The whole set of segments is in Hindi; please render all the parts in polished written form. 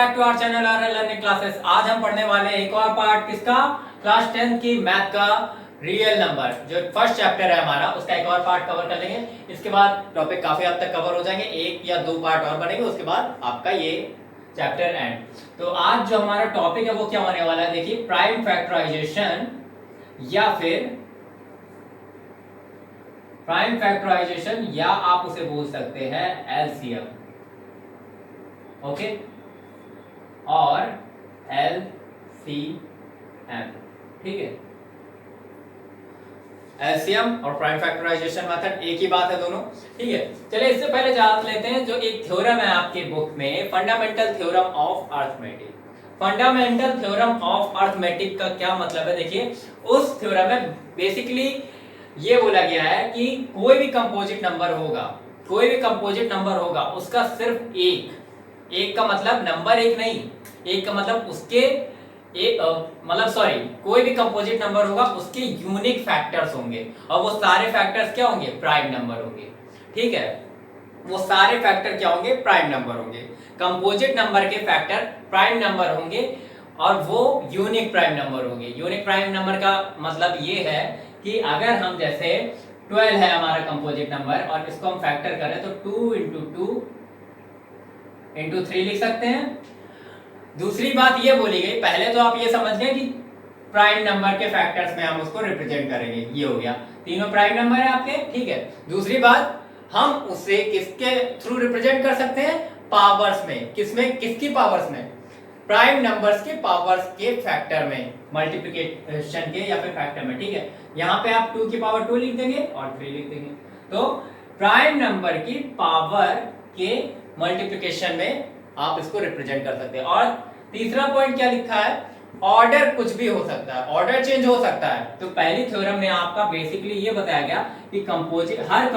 Back to our channel R learning classes. आज हम पढ़ने वाले हैं एक और पार्ट किसका, क्लास 10 की मैथ का रियल नंबर, जो फर्स्ट चैप्टर है हमारा, उसका एक और पार्ट कवर कर लेंगे। इसके बाद टॉपिक काफी हद तक कवर हो जाएंगे, एक या दो पार्ट और बनेंगे, उसके बाद आपका ये चैप्टर एंड। तो आज जो हमारा टॉपिक है वो क्या होने वाला है, देखिए, प्राइम फैक्टराइजेशन या फिर प्राइम फैक्टराइजेशन, या आप उसे बोल सकते हैं एलसीएम, ओके, और एलसीएम, ठीक है। एलसीएम और प्राइम फैक्टराइजेशन मेथड एक ही बात है दोनों, ठीक है। चलिए इससे पहले जान लेते हैं जो एक थ्योरम है आपके बुक में, fundamental theorem of arithmetic. Fundamental theorem of arithmetic का क्या मतलब है, देखिए, उस थ्योरम में बेसिकली ये बोला गया है कि कोई भी कंपोजिट नंबर होगा, कोई भी कंपोजिट नंबर होगा, उसका सिर्फ एक का मतलब नंबर एक नहीं, एक का मतलब उसके कोई भी कंपोजिट नंबर होगा उसके यूनिक फैक्टर्स होंगे, और वो सारे फैक्टर्स क्या होंगे, प्राइम नंबर होंगे, ठीक है। वो सारे फैक्टर क्या होंगे, प्राइम नंबर होंगे। कंपोजिट नंबर के फैक्टर प्राइम नंबर होंगे और वो यूनिक प्राइम नंबर होंगे। यूनिक प्राइम नंबर का मतलब ये है कि अगर हम जैसे 12 है हमारा कंपोजिट नंबर और इसको हम फैक्टर करें तो 2 इंटू 2 इंटू 3 लिख सकते हैं। दूसरी बात ये बोली गई, पहले तो आप ये समझ गए कि प्राइम नंबर के फैक्टर्स में हम उसको रिप्रेजेंट करेंगे, ये हो गया, तीनों प्राइम नंबर है आपके, ठीक है। दूसरी बात, हम उसे किसके थ्रू रिप्रेजेंट कर सकते हैं, पावर्स में। किसमें, किसकी पावर्स में, प्राइम नंबर्स के पावर्स के फैक्टर में, मल्टीप्लिकेशन के या फिर फैक्टर में, ठीक है। यहाँ पे आप 2 की पावर 2 लिख देंगे और 3 लिख देंगे, तो प्राइम नंबर की पावर के मल्टीप्लिकेशन में आप इसको रिप्रेजेंट कर सकते हैं। और तीसरा पॉइंट क्या लिखा है, ऑर्डर कुछ भी हो सकता है, ऑर्डर चेंज हो सकता है। तो पहली थ्योरम में आपका बेसिकली ये बताया गया कि हर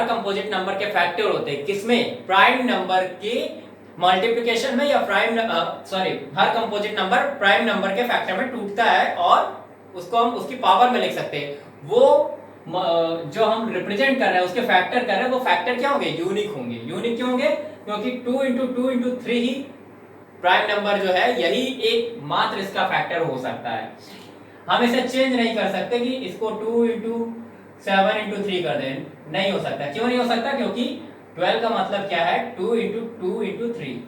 कंपोजिट नंबर के फैक्टर होते हैं किसमें, प्राइम नंबर के मल्टीप्लिकेशन में, या हर कंपोजिट नंबर प्राइम नंबर के फैक्टर में टूटता है और उसको हम उसकी पावर में लिख सकते हैं। वो जो हम रिप्रेजेंट कर रहे हैं, उसके फैक्टर कर रहे हैं, वो फैक्टर क्या होंगे, यूनिक होंगे। यूनिक क्यों होंगे, क्योंकि 2 इंटू 2 इंटू 3 ही प्राइम नंबर जो है, यही एक मात्र इसका फैक्टर हो सकता है। हम इसे चेंज नहीं कर सकते कि इसको 2 इंटू 7 इंटू 3 कर दें, नहीं हो सकता। क्यों नहीं हो सकता, क्योंकि 12 का मतलब क्या है, 2 इंटू 2 इंटू 3,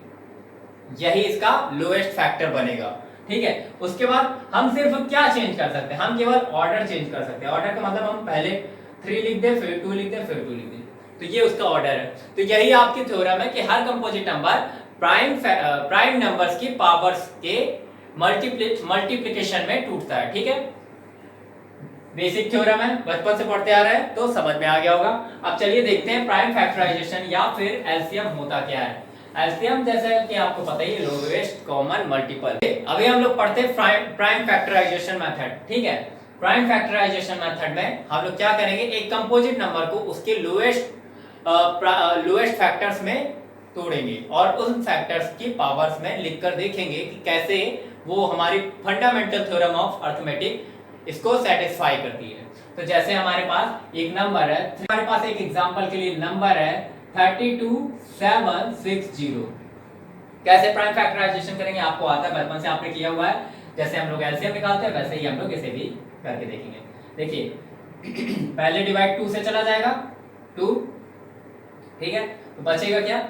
यही इसका लोएस्ट फैक्टर बनेगा, ठीक है। उसके बाद हम सिर्फ क्या चेंज कर सकते हैं, हम केवल ऑर्डर चेंज कर सकते हैं। ऑर्डर का मतलब हम पहले 3 लिख दे, फिर 2 लिख दे, फिर 2 लिख दे, तो ये उसका ऑर्डर है। तो यही आपकी थ्योरम है कि हर कंपोजिट नंबर प्राइम नंबर्स की पावर्स के मल्टीप्लिकेशन में टूटता है, ठीक है। बेसिक थ्योरम है, बचपन से पढ़ते आ रहे हैं तो समझ में आ गया होगा। अब चलिए देखते हैं प्राइम फैक्टराइजेशन या फिर एलसीएम होता क्या है। एलसीएम जैसे कि आपको पता ही है, लोवेस्ट कॉमन मल्टीपल। अभी हम लोग पढ़ते हैं प्राइम फैक्टराइजेशन मेथड, ठीक है। प्राइम फैक्टराइजेशन मेथड में हम लोग क्या करेंगे, एक कंपोजिट नंबर को उसके लोएस्ट फैक्टर्स में तोड़ेंगे और उन फैक्टर्स की पावर्स में लिखकर देखेंगे कि कैसे वो हमारी फंडामेंटल थ्योरम ऑफ अर्थमेटिक इसको सेटिस्फाई करती है। तो जैसे हमारे पास एक नंबर है, हमारे पास एक एग्जांपल के लिए नंबर है 32760। कैसे प्राइम फैक्टराइजेशन करेंगे, आपको आता है, बचपन से आपने किया हुआ है। जैसे हम लोग एलसीएम निकालते हैं वैसे ही हम लोग इसे भी करके देखेंगे। देखिए पहले डिवाइड 2 से चला जाएगा, 2, ठीक है। तो बचेगा क्या,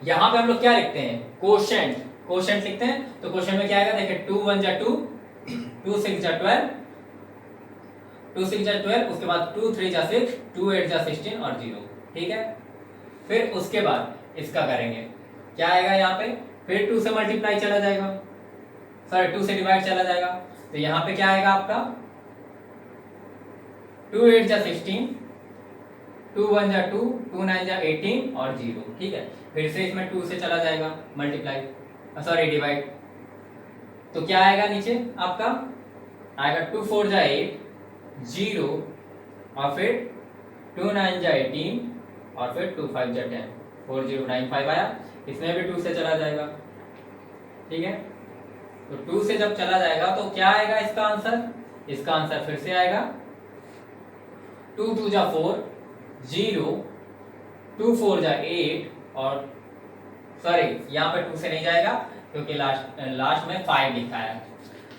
यहां पे हम लोग क्या लिखते हैं, कोशेंट लिखते हैं। तो क्वेश्चन में क्या आएगा, देखिए 2 1 जा 2, 2 6 जा 12, 2 6 जा 12, उसके बाद 2 3 जा 6, 2 8 जा 16 और 0, ठीक है। फिर उसके बाद इसका करेंगे, क्या आएगा यहाँ पे, फिर 2 से मल्टीप्लाई चला जाएगा, 2 से डिवाइड चला जाएगा। तो यहाँ पे क्या आएगा आपका, 2 8 जा 16, 2 1 जा 2, 2 9 जा 18 और 0, ठीक है। फिर से इसमें 2 से चला जाएगा मल्टीप्लाई, डिवाइड। तो क्या आएगा नीचे आपका, आएगा 2 4 जा 8, 0 और फिर 2 9 जा 18 और फिर 2 5 जा 10, 4095 आया। इसमें भी 2 से चला जाएगा, ठीक है। तो 2 से जब चला जाएगा तो क्या आएगा इसका आंसर फिर से आएगा 2 2 जा 4, 0, 2 4 जा 8 और सॉरी यहाँ पे 2 से नहीं जाएगा क्योंकि लास्ट में 5 लिखा है।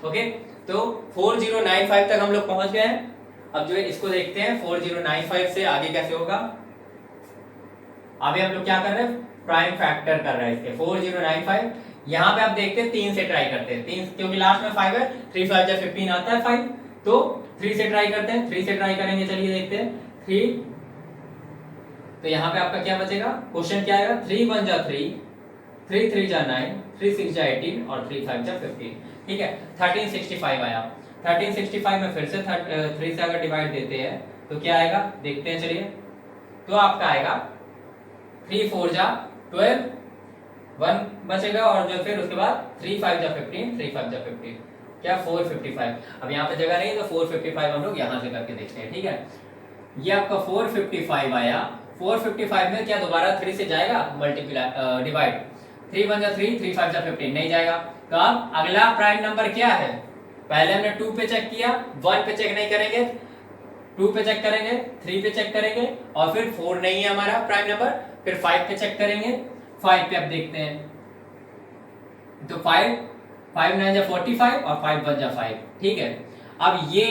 ओके, तो 4095 तक हम लोग पहुंच गए हैं। अब जो है इसको देखते हैं 4095 से आगे कैसे होगा। अभी हम लोग क्या कर रहे हैं, प्राइम फैक्टर कर रहे हैं इसके 4095। यहाँ पे आप देखते हैं 3 से ट्राई करते हैं, 3 क्योंकि लास्ट में 5 है, 3 5 जा 15 आता है 5, तो 3 से ट्राई करते हैं। 3 से ट्राई करेंगे, चलिए देखते हैं 3, तो यहाँ पे आपका क्या बचेगा, क्वेश्चन क्या आएगा, 3 1 जा 3, 3 3 जा 9, 3 6 जा 18 और 3 5 जा 15। ठीक है, 1365 आया। 1365 में फिर से 3 से अगर डिवाइड देते हैं तो क्या आएगा, देखते हैं चलिए। तो आपका आएगा 3 4 जा 12, 1 बचेगा और जो फिर उसके बाद 3 5 जा 15, 3 5 जा 15, क्या 455। अब यहाँ पे जगह नहीं तो 455 हम लोग यहाँ से करके देखते हैं। ठीक है, ये आपका 455 आया। 455 में क्या दोबारा 3 से जाएगा मल्टीप्लाई डिवाइड, 3 1 जा 3, 3 5 जा 15 नहीं जाएगा। तो अब अगला प्राइम नंबर क्या है, पहले हमने 2 पे चेक किया, 1 पे चेक नहीं करेंगे, 2 पे चेक करेंगे, 3 पे चेक करेंगे और फिर 4 नहीं है हमारा प्राइम नंबर, फिर 5 पे चेक करेंगे। 5 पे अब देखते हैं, तो 5 5 9 जा 45 और 5 1 जा 5। ठीक है, अब ये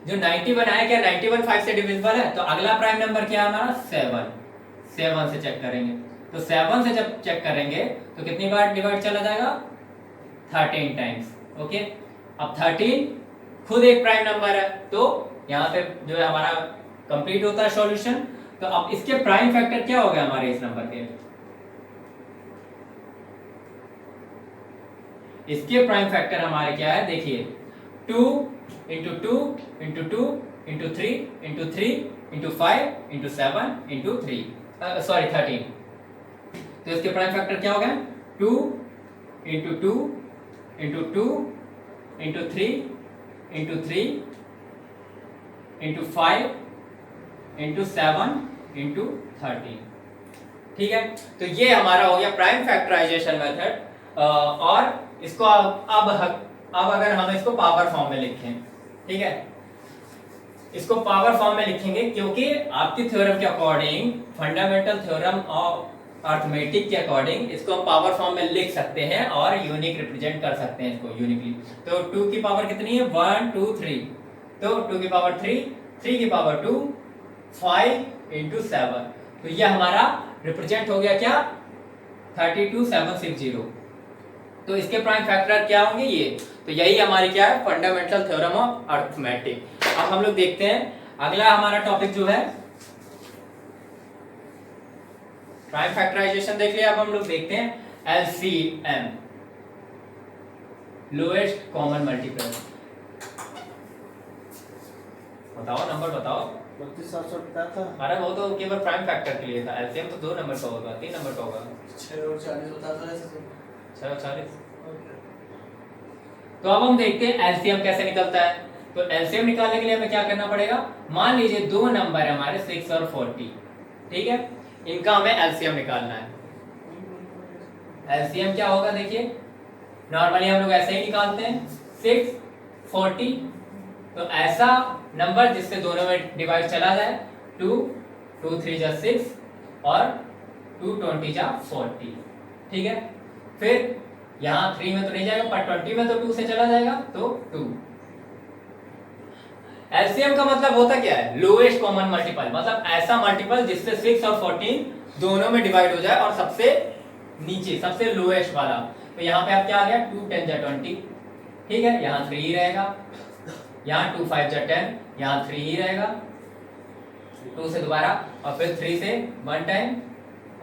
जो 91 आया, क्या 91 5 से डिविजिबल है, तो अगला प्राइम नंबर क्या है हमारा 7, 7 से चेक करेंगे। तो 7 से जब चेक करेंगे तो कितनी बार डिवाइड चला जाएगा, 13 टाइम्स। ओके, अब 13 खुद एक प्राइम नंबर है, तो यहाँ पे जो है हमारा कंप्लीट होता है सॉल्यूशन। तो अब इसके प्राइम फैक्टर क्या हो गया हमारे इस नंबर के, इसके प्राइम फैक्टर हमारे क्या है, देखिए 2 into 2 into 2 into 3 into 3 into 5 into 7 into 3 sorry 13। तो इसके प्राइम फैक्टर क्या हो गया, 2 into 2 into 2 into 3 into 3 into 5 into 7 into 13। ठीक है, तो ये हमारा हो गया प्राइम फैक्टराइजेशन मेथड। और इसको अब अगर हम इसको पावर फॉर्म में लिखें, ठीक है, इसको पावर फॉर्म में लिखेंगे क्योंकि आपकी थ्योरम के according, fundamental theorem of arithmetic के अकॉर्डिंग इसको हम पावर फॉर्म में लिख सकते हैं और यूनिक रिप्रेजेंट कर सकते हैं इसको यूनिकली। तो 2 की पावर कितनी है, 1 2 3, तो 2 की पावर 3, 3 की पावर 2, 5 इंटू 7, तो ये हमारा रिप्रेजेंट हो गया क्या, 32760। तो इसके प्राइम फैक्टर क्या होंगे ये, तो यही हमारी क्या है, फंडामेंटल थ्योरम ऑफ अर्थमेटिक। अब हम लोग देखते हैं अगला हमारा टॉपिक जो है प्राइम फैक्टराइजेशन देख लिया। अब हम लोग देखते हैं एलसीएम, लोएस्ट कॉमन मल्टीपल। बताओ नंबर बताओ। 32,750 था। अरे वो तो केवल प्राइम फैक्टर के लिए था, एलसीएम तो 2 नंबर का होगा, 3 नंबर का होगा। 6 और 40 बता दो ऐसे। 6 और 40। तो अब हम देखते हैं एलसीएम कैसे निकलता है। तो एलसीएम निकालने के लिए हमें क्या करना पड़ेगा, मान लीजिए 2 नंबर है हमारे 6 और 40, ठीक है, इनका हमें एलसीएम निकालना है। एलसीएम क्या होगा, देखिए नॉर्मली हम लोग ऐसे ही निकालते हैं, 6 40, तो ऐसा नंबर जिससे दोनों में डिवाइड चला जाए, 2 2 3 जा 6 और 2 20 जा 40। ठीक है, फिर यहाँ 3 में तो नहीं जाएगा पर 20 में तो 2 से चला जाएगा, तो 2। एलसीएम का मतलब होता क्या है, लोएस्ट कॉमन मल्टीपल, मतलब ऐसा मल्टीपल जिससे 6 और 14 दोनों में डिवाइड हो जाए और सबसे नीचे सबसे लोएस्ट वाला। तो यहाँ पे आप क्या आ गया, 2 10 जा 20, ठीक है, यहाँ 3 ही रहेगा, यहाँ 2 5 जा 10, यहाँ 3 ही रहेगा, 2 से दोबारा और फिर 3 से 1 टाइम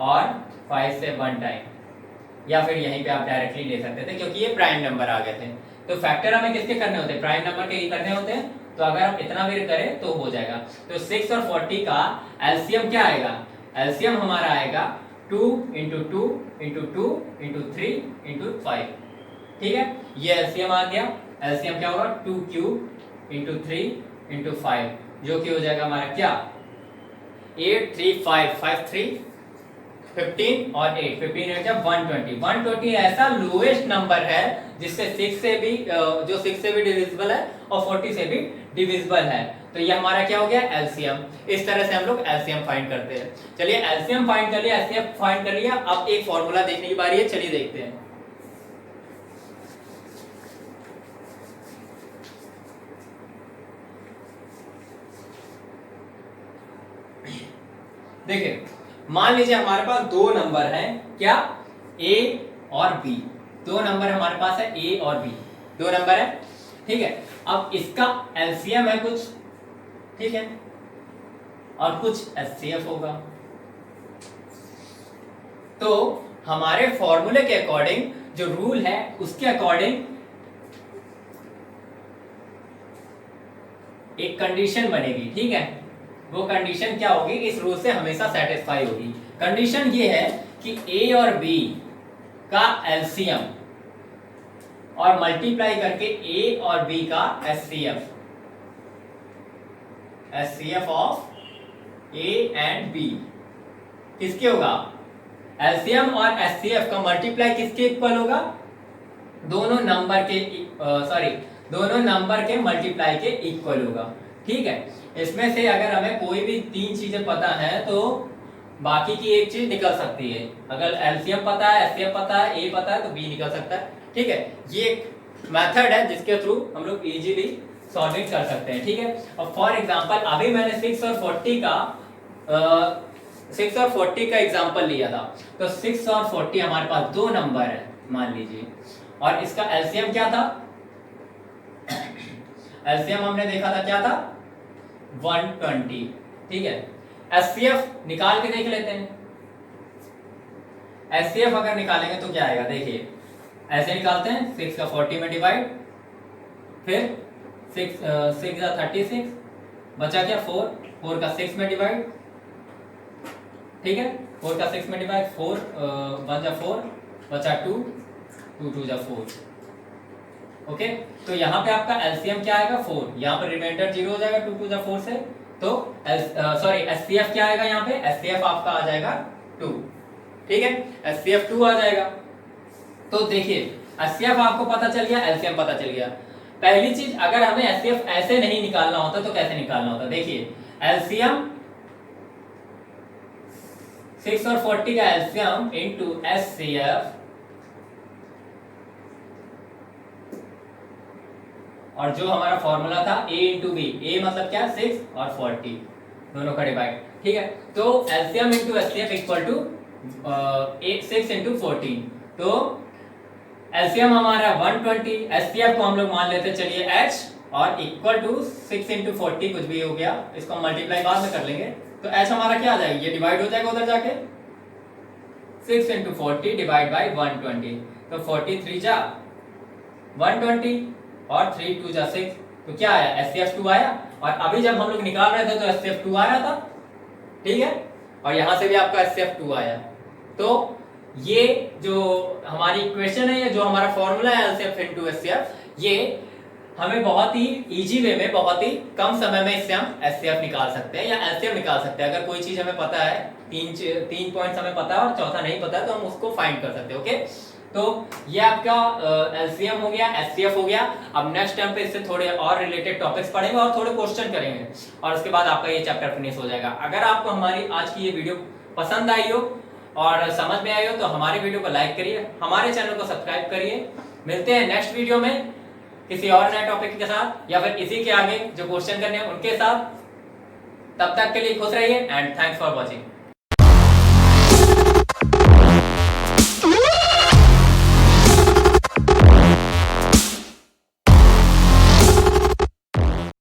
और 5 से 1 टाइम, या फिर यहीं पे आप डायरेक्टली ले सकते थे क्योंकि ये प्राइम नंबर आ गए थे। तो फैक्टर हमें किसके करने होते हैं, प्राइम नंबर के ही करने होते हैं। तो अगर हम इतना भी करें तो हो जाएगा। तो 6 और 40 का एलसीएम क्या आएगा, एलसीएम हमारा आएगा 2 इंटू 2 इंटू 2 इंटू 3 इंटू 5। ठीक है, ये एलसीएम आ गया। एलसीएम क्या होगा, 2 क्यूब इंटू 3 इंटू 5, जो कि हो जाएगा हमारा क्या, 8 3 5 5 3 15 और 8 15 है क्या 120। 120 ऐसा लोएस्ट नंबर है जिससे 6 से भी जो 6 से भी डिविजिबल है और 40 से भी डिविजिबल है। तो ये हमारा क्या हो गया, एलसीएम। इस तरह से हम लोग एलसीएम फाइंड करते हैं। चलिए एलसीएम फाइंड कर लिया, एचसीएफ फाइंड कर लिया, अब एक फॉर्मूला देखने की बारी है, चलिए देखते हैं। देखिए मान लीजिए हमारे पास दो नंबर हैं, क्या, ए और बी। दो नंबर हमारे पास है, ए और बी, दो नंबर है, ठीक है। अब इसका एलसीएम है कुछ, ठीक है, और कुछ एचसीएफ होगा। तो हमारे फॉर्मूले के अकॉर्डिंग जो रूल है उसके अकॉर्डिंग एक कंडीशन बनेगी, ठीक है। वो कंडीशन क्या होगी, इस रूल से हमेशा सेटिस्फाई होगी। कंडीशन ये है कि ए और बी का एलसीएम और मल्टीप्लाई करके ए और बी का HCF, HCF of A and B किसके होगा, एलसीएम और एचसीएफ का मल्टीप्लाई किसके इक्वल होगा, दोनों नंबर के दोनों नंबर के मल्टीप्लाई के इक्वल होगा, ठीक है। इसमें से अगर हमें कोई भी तीन चीजें पता है तो बाकी की एक चीज निकल सकती है। अगर एलसीएम पता है, एचसीएफ पता है, ए पता है तो बी निकल सकता है, ठीक है। ये एक मेथड है जिसके थ्रू हम लोग इजीली सॉल्विंग कर सकते हैं, ठीक है। और फॉर एग्जांपल अभी मैंने 6 और 40 का एग्जांपल लिया था। तो 6 और 40 हमारे पास दो नंबर है मान लीजिए, और इसका एलसीएम क्या था, एलसीएम हमने देखा था क्या था, 120, ठीक है। एचसीएफ निकाल के देख लेते हैं। एचसीएफ अगर निकालेंगे तो क्या आएगा, देखिए ऐसे निकालते हैं, 6 का 40 में डिवाइड, फिर 6 6 36, बचा क्या 4 का 6 में डिवाइड, ठीक है, 4 का 6 में डिवाइड, 4 1 जा 4, बचा 2 2 जा 4, ओके। तो यहाँ पे आपका एलसीएम क्या आएगा, 4, यहाँ पर रिमाइंडर 0 हो जाएगा 2 जा 4 से, तो एचसीएफ क्या आएगा, यहाँ पे एचसीएफ आपका आ जाएगा 2, ठीक है, एचसीएफ 2 आ जाएगा। तो देखिए एचसीएफ आपको पता चल गया, एलसीएम पता चल गया। पहली चीज, अगर हमें एचसीएफ ऐसे नहीं निकालना होता तो कैसे निकालना होता, देखिए एलसीएम 6 और 40 का एलसीएम इनटू एचसीएफ, और जो हमारा फॉर्मूला था a इंटू बी, ए मतलब क्या, 6 और 40 दोनों का डिवाइड, ठीक है। तो LCM into HCF equal to 6 into 14, तो एलसीएम हमारा 120, एचसीएफ को हम लोग मान लेते चलिए h, और इक्वल टू 6 इंटू 40 कुछ भी हो गया, इसको मल्टीप्लाई बाद में कर लेंगे, तो h हमारा क्या आ जाएगा, ये डिवाइड हो जाएगा उधर जाके, 6 इंटू 40 डिवाइड बाई 120, तो 43 जा 120 और 3 2 जा 6, तो क्या आया, एचसीएफ 2 आया। और अभी जब हम लोग निकाल रहे थे तो एचसीएफ 2 आ रहा था, ठीक है, और यहां से भी आपका एचसीएफ 2 आया। तो ये जो हमारी इक्वेशन है, ये जो हमारा फॉर्मूला है एलसीएफ इनटू एचसीएफ, ये हमें बहुत ही इजी वे में, बहुत ही कम समय में इससे हम एचसीएफ निकाल सकते हैं या एलसीएम निकाल सकते हैं। अगर कोई चीज हमें पता है, तीन पॉइंट्स हमें पता है और चौथा नहीं पता है, तो हम उसको फाइंड कर सकते हैं, ओके। तो ये आपका एलसीएम हो गया, एचसीएफ हो गया। अब नेक्स्ट टाइम पे इससे थोड़े और रिलेटेड टॉपिक्स पढ़ेंगे और थोड़े क्वेश्चन करेंगे, और उसके बाद आपका ये चैप्टर फिनिश हो जाएगा। अगर आपको हमारी आज की ये वीडियो पसंद आई हो और समझ में आई हो तो हमारे वीडियो को लाइक करिए, हमारे चैनल को सब्सक्राइब करिए। मिलते हैं नेक्स्ट वीडियो में किसी और नए टॉपिक के साथ, या फिर इसी के आगे जो क्वेश्चन करने हैं उनके साथ। तब तक के लिए खुश रहिए एंड थैंक्स फॉर वॉचिंग।